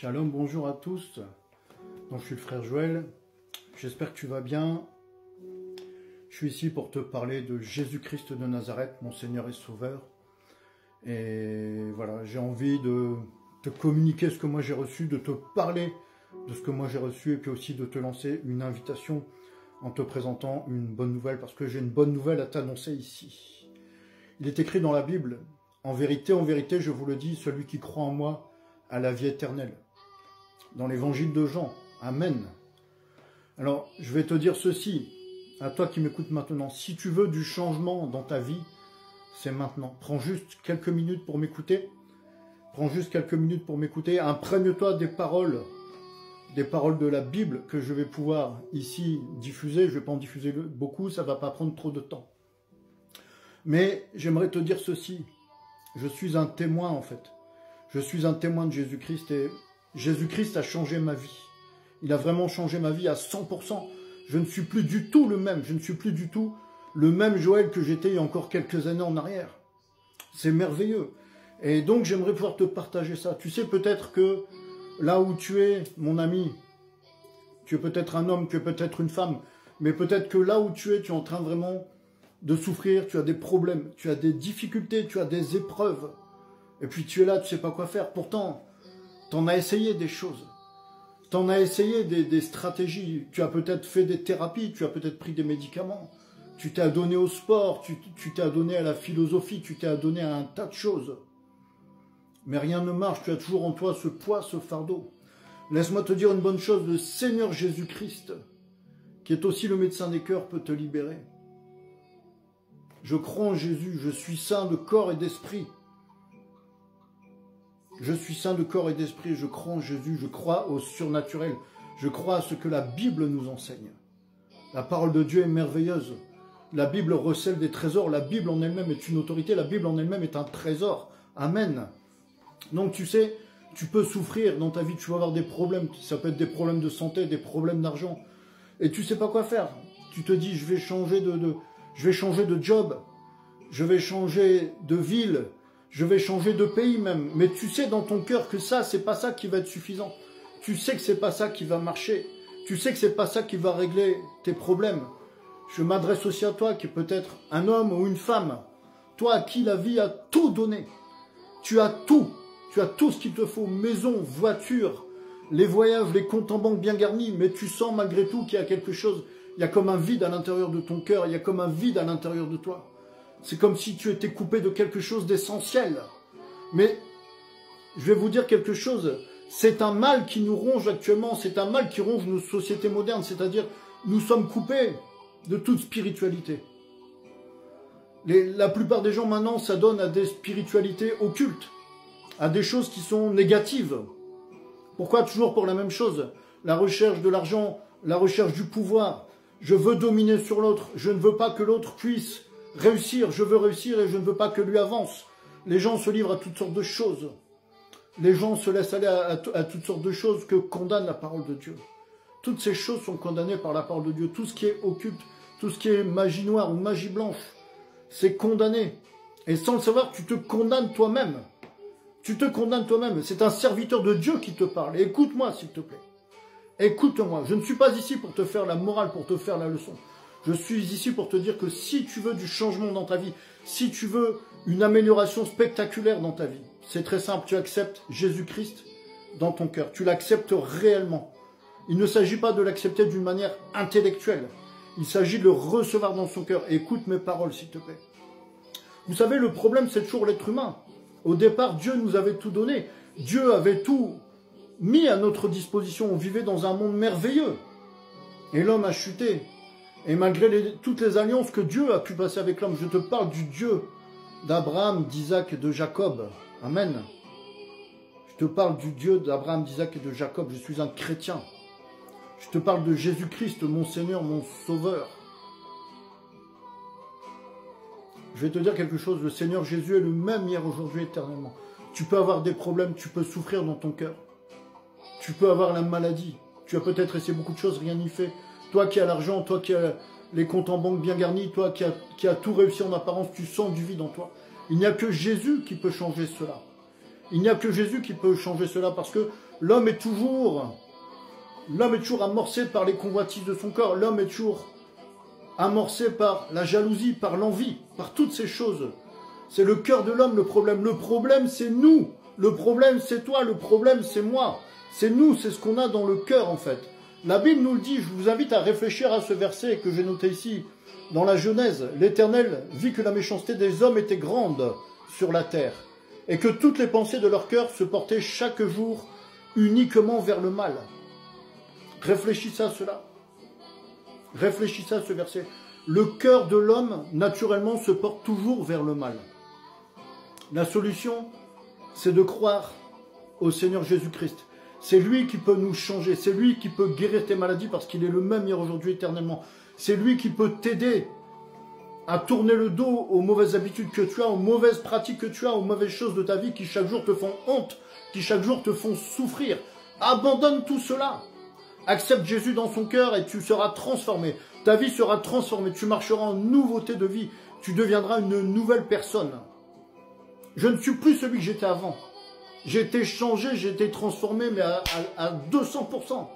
Shalom, bonjour à tous. Donc, je suis le frère Joël. J'espère que tu vas bien. Je suis ici pour te parler de Jésus-Christ de Nazareth, mon Seigneur et Sauveur. Et voilà, j'ai envie de te communiquer ce que moi j'ai reçu, de te parler de ce que moi j'ai reçu, et puis aussi de te lancer une invitation en te présentant une bonne nouvelle, parce que j'ai une bonne nouvelle à t'annoncer ici. Il est écrit dans la Bible, en vérité, je vous le dis, celui qui croit en moi a la vie éternelle. Dans l'évangile de Jean, Amen. Alors, je vais te dire ceci, à toi qui m'écoutes maintenant, si tu veux du changement dans ta vie, c'est maintenant. Prends juste quelques minutes pour m'écouter. Prends juste quelques minutes pour m'écouter. Imprègne-toi des paroles de la Bible que je vais pouvoir ici diffuser. Je ne vais pas en diffuser beaucoup, ça ne va pas prendre trop de temps. Mais j'aimerais te dire ceci. Je suis un témoin en fait. Je suis un témoin de Jésus-Christ et Jésus-Christ a changé ma vie. Il a vraiment changé ma vie à 100%. Je ne suis plus du tout le même. Je ne suis plus du tout le même Joël que j'étais il y a encore quelques années en arrière. C'est merveilleux. Et donc j'aimerais pouvoir te partager ça. Tu sais peut-être que là où tu es, mon ami, tu es peut-être un homme, tu es peut-être une femme, mais peut-être que là où tu es en train vraiment de souffrir, tu as des problèmes, tu as des difficultés, tu as des épreuves. Et puis tu es là, tu ne sais pas quoi faire. Pourtant, tu en as essayé des choses. Tu en as essayé des stratégies. Tu as peut-être fait des thérapies, tu as peut-être pris des médicaments. Tu t'es adonné au sport, tu t'es adonné à la philosophie, tu t'es adonné à un tas de choses. Mais rien ne marche, tu as toujours en toi ce poids, ce fardeau. Laisse-moi te dire une bonne chose, le Seigneur Jésus-Christ, qui est aussi le médecin des cœurs, peut te libérer. Je crois en Jésus, je suis saint de corps et d'esprit. Je suis saint de corps et d'esprit, je crois en Jésus, je crois au surnaturel, je crois à ce que la Bible nous enseigne. La parole de Dieu est merveilleuse. La Bible recèle des trésors, la Bible en elle-même est une autorité, la Bible en elle-même est un trésor. Amen. Donc tu sais, tu peux souffrir dans ta vie, tu vas avoir des problèmes, ça peut être des problèmes de santé, des problèmes d'argent, et tu ne sais pas quoi faire. Tu te dis, je vais changer de job, je vais changer de ville, je vais changer de pays même. Mais tu sais dans ton cœur que ça, c'est pas ça qui va être suffisant. Tu sais que c'est pas ça qui va marcher. Tu sais que c'est pas ça qui va régler tes problèmes. Je m'adresse aussi à toi qui est peut-être un homme ou une femme. Toi à qui la vie a tout donné. Tu as tout. Tu as tout ce qu'il te faut. Maison, voiture, les voyages, les comptes en banque bien garnis. Mais tu sens malgré tout qu'il y a quelque chose. Il y a comme un vide à l'intérieur de ton cœur. Il y a comme un vide à l'intérieur de toi. C'est comme si tu étais coupé de quelque chose d'essentiel. Mais je vais vous dire quelque chose. C'est un mal qui nous ronge actuellement. C'est un mal qui ronge nos sociétés modernes. C'est-à-dire, nous sommes coupés de toute spiritualité. La plupart des gens maintenant s'adonnent à des spiritualités occultes, à des choses qui sont négatives. Pourquoi toujours pour la même chose? La recherche de l'argent, la recherche du pouvoir. Je veux dominer sur l'autre. Je ne veux pas que l'autre puisse réussir. Je veux réussir et je ne veux pas que lui avance. Les gens se livrent à toutes sortes de choses. Les gens se laissent aller à toutes sortes de choses que condamne la parole de Dieu. Toutes ces choses sont condamnées par la parole de Dieu. Tout ce qui est occulte, tout ce qui est magie noire ou magie blanche, c'est condamné. Et sans le savoir, tu te condamnes toi-même. Tu te condamnes toi-même. C'est un serviteur de Dieu qui te parle. Écoute-moi, s'il te plaît. Écoute-moi. Je ne suis pas ici pour te faire la morale, pour te faire la leçon. Je suis ici pour te dire que si tu veux du changement dans ta vie, si tu veux une amélioration spectaculaire dans ta vie, c'est très simple. Tu acceptes Jésus-Christ dans ton cœur. Tu l'acceptes réellement. Il ne s'agit pas de l'accepter d'une manière intellectuelle. Il s'agit de le recevoir dans son cœur. Écoute mes paroles, s'il te plaît. Vous savez, le problème, c'est toujours l'être humain. Au départ, Dieu nous avait tout donné. Dieu avait tout mis à notre disposition. On vivait dans un monde merveilleux. Et l'homme a chuté. Et malgré toutes les alliances que Dieu a pu passer avec l'homme, je te parle du Dieu d'Abraham, d'Isaac et de Jacob. Amen. Je te parle du Dieu d'Abraham, d'Isaac et de Jacob. Je suis un chrétien. Je te parle de Jésus-Christ, mon Seigneur, mon Sauveur. Je vais te dire quelque chose, le Seigneur Jésus est le même hier, aujourd'hui, éternellement. Tu peux avoir des problèmes, tu peux souffrir dans ton cœur. Tu peux avoir la maladie. Tu as peut-être essayé beaucoup de choses, rien n'y fait. Toi qui as l'argent, toi qui as les comptes en banque bien garnis, toi qui as tout réussi en apparence, tu sens du vide en toi. Il n'y a que Jésus qui peut changer cela. Il n'y a que Jésus qui peut changer cela, parce que l'homme est toujours amorcé par les convoitises de son corps. L'homme est toujours amorcé par la jalousie, par l'envie, par toutes ces choses. C'est le cœur de l'homme le problème. Le problème, c'est nous. Le problème, c'est toi. Le problème, c'est moi. C'est nous, c'est ce qu'on a dans le cœur, en fait. La Bible nous le dit. Je vous invite à réfléchir à ce verset que j'ai noté ici. Dans la Genèse, l'Éternel vit que la méchanceté des hommes était grande sur la terre, et que toutes les pensées de leur cœur se portaient chaque jour uniquement vers le mal. Réfléchissez à cela. Réfléchissez à ce verset. Le cœur de l'homme, naturellement, se porte toujours vers le mal. La solution, c'est de croire au Seigneur Jésus-Christ. C'est lui qui peut nous changer. C'est lui qui peut guérir tes maladies, parce qu'il est le même hier, aujourd'hui, éternellement. C'est lui qui peut t'aider à tourner le dos aux mauvaises habitudes que tu as, aux mauvaises pratiques que tu as, aux mauvaises choses de ta vie qui chaque jour te font honte, qui chaque jour te font souffrir. Abandonne tout cela. Accepte Jésus dans son cœur et tu seras transformé. Ta vie sera transformée. Tu marcheras en nouveauté de vie. Tu deviendras une nouvelle personne. Je ne suis plus celui que j'étais avant. J'ai été changé, j'ai été transformé, mais à 200%.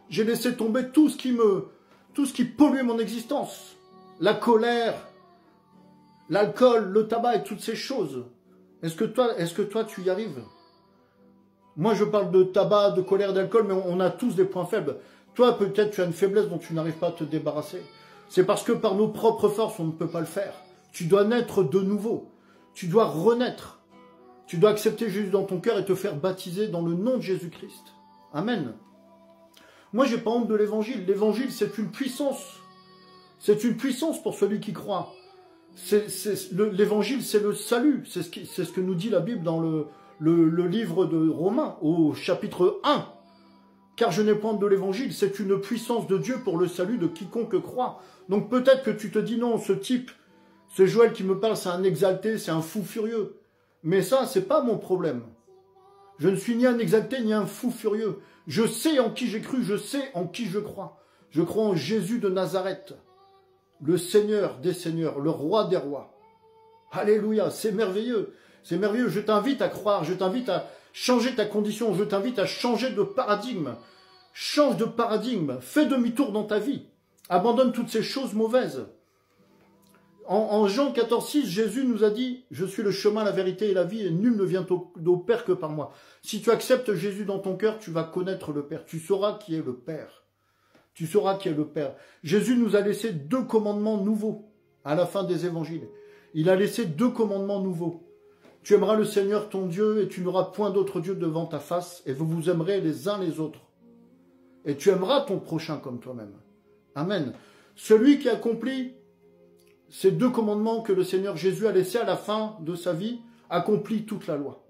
J'ai laissé tomber tout ce qui polluait mon existence. La colère, l'alcool, le tabac et toutes ces choses. Est-ce que toi tu y arrives? Moi je parle de tabac, de colère, d'alcool, mais on a tous des points faibles. Toi peut-être tu as une faiblesse dont tu n'arrives pas à te débarrasser. C'est parce que par nos propres forces on ne peut pas le faire. Tu dois naître de nouveau. Tu dois renaître. Tu dois accepter Jésus dans ton cœur et te faire baptiser dans le nom de Jésus-Christ. Amen. Moi j'ai pas honte de l'évangile. L'évangile c'est une puissance. C'est une puissance pour celui qui croit. L'évangile, c'est le salut. C'est ce que nous dit la Bible dans le livre de Romains, au chapitre 1. Car je n'ai point de l'évangile, c'est une puissance de Dieu pour le salut de quiconque croit. Donc peut-être que tu te dis non, ce type, ce Joël qui me parle, c'est un exalté, c'est un fou furieux. Mais ça, c'est pas mon problème. Je ne suis ni un exalté, ni un fou furieux. Je sais en qui j'ai cru, je sais en qui je crois. Je crois en Jésus de Nazareth. Le Seigneur des Seigneurs, le Roi des Rois. Alléluia, c'est merveilleux. C'est merveilleux. Je t'invite à croire, je t'invite à changer ta condition, je t'invite à changer de paradigme. Change de paradigme, fais demi-tour dans ta vie. Abandonne toutes ces choses mauvaises. En Jean 14,6, Jésus nous a dit « Je suis le chemin, la vérité et la vie, et nul ne vient au Père que par moi. » Si tu acceptes Jésus dans ton cœur, tu vas connaître le Père. Tu sauras qui est le Père. Tu sauras qui est le Père. Jésus nous a laissé 2 commandements nouveaux à la fin des évangiles. Il a laissé 2 commandements nouveaux. Tu aimeras le Seigneur ton Dieu et tu n'auras point d'autre Dieu devant ta face et vous vous aimerez les uns les autres. Et tu aimeras ton prochain comme toi-même. Amen. Celui qui accomplit ces 2 commandements que le Seigneur Jésus a laissés à la fin de sa vie accomplit toute la loi.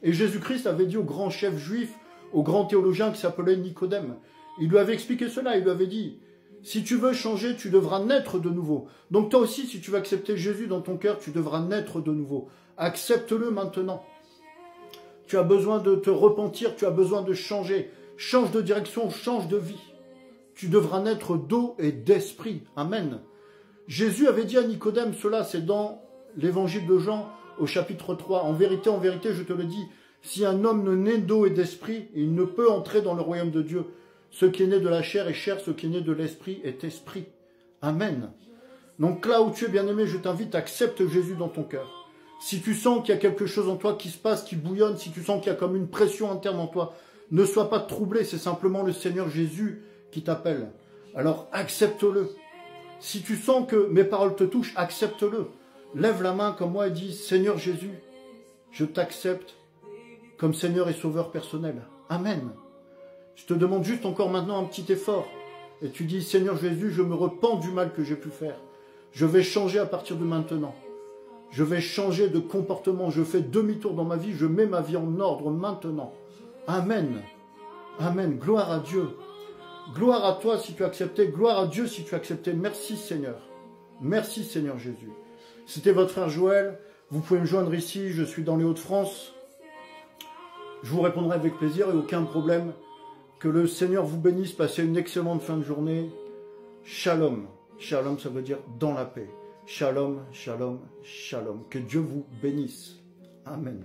Et Jésus-Christ avait dit au grand chef juif, au grand théologien qui s'appelait Nicodème, il lui avait expliqué cela, il lui avait dit, si tu veux changer, tu devras naître de nouveau. Donc toi aussi, si tu veux accepter Jésus dans ton cœur, tu devras naître de nouveau. Accepte-le maintenant. Tu as besoin de te repentir, tu as besoin de changer. Change de direction, change de vie. Tu devras naître d'eau et d'esprit. Amen. Jésus avait dit à Nicodème cela, c'est dans l'évangile de Jean au chapitre 3. En vérité, je te le dis, si un homme ne naît d'eau et d'esprit, il ne peut entrer dans le royaume de Dieu. Ce qui est né de la chair est chair, ce qui est né de l'esprit est esprit. Amen. Donc là où tu es bien-aimé, je t'invite, accepte Jésus dans ton cœur. Si tu sens qu'il y a quelque chose en toi qui se passe, qui bouillonne, si tu sens qu'il y a comme une pression interne en toi, ne sois pas troublé, c'est simplement le Seigneur Jésus qui t'appelle. Alors accepte-le. Si tu sens que mes paroles te touchent, accepte-le. Lève la main comme moi et dis, Seigneur Jésus, je t'accepte comme Seigneur et Sauveur personnel. Amen. Je te demande juste encore maintenant un petit effort. Et tu dis, Seigneur Jésus, je me repens du mal que j'ai pu faire. Je vais changer à partir de maintenant. Je vais changer de comportement. Je fais demi-tour dans ma vie. Je mets ma vie en ordre maintenant. Amen. Amen. Gloire à Dieu. Gloire à toi si tu as accepté. Gloire à Dieu si tu as accepté. Merci Seigneur. Merci Seigneur Jésus. C'était votre frère Joël. Vous pouvez me joindre ici. Je suis dans les Hauts-de-France. Je vous répondrai avec plaisir et aucun problème. Que le Seigneur vous bénisse, passez une excellente fin de journée. Shalom. Shalom, ça veut dire dans la paix. Shalom, shalom, shalom. Que Dieu vous bénisse. Amen.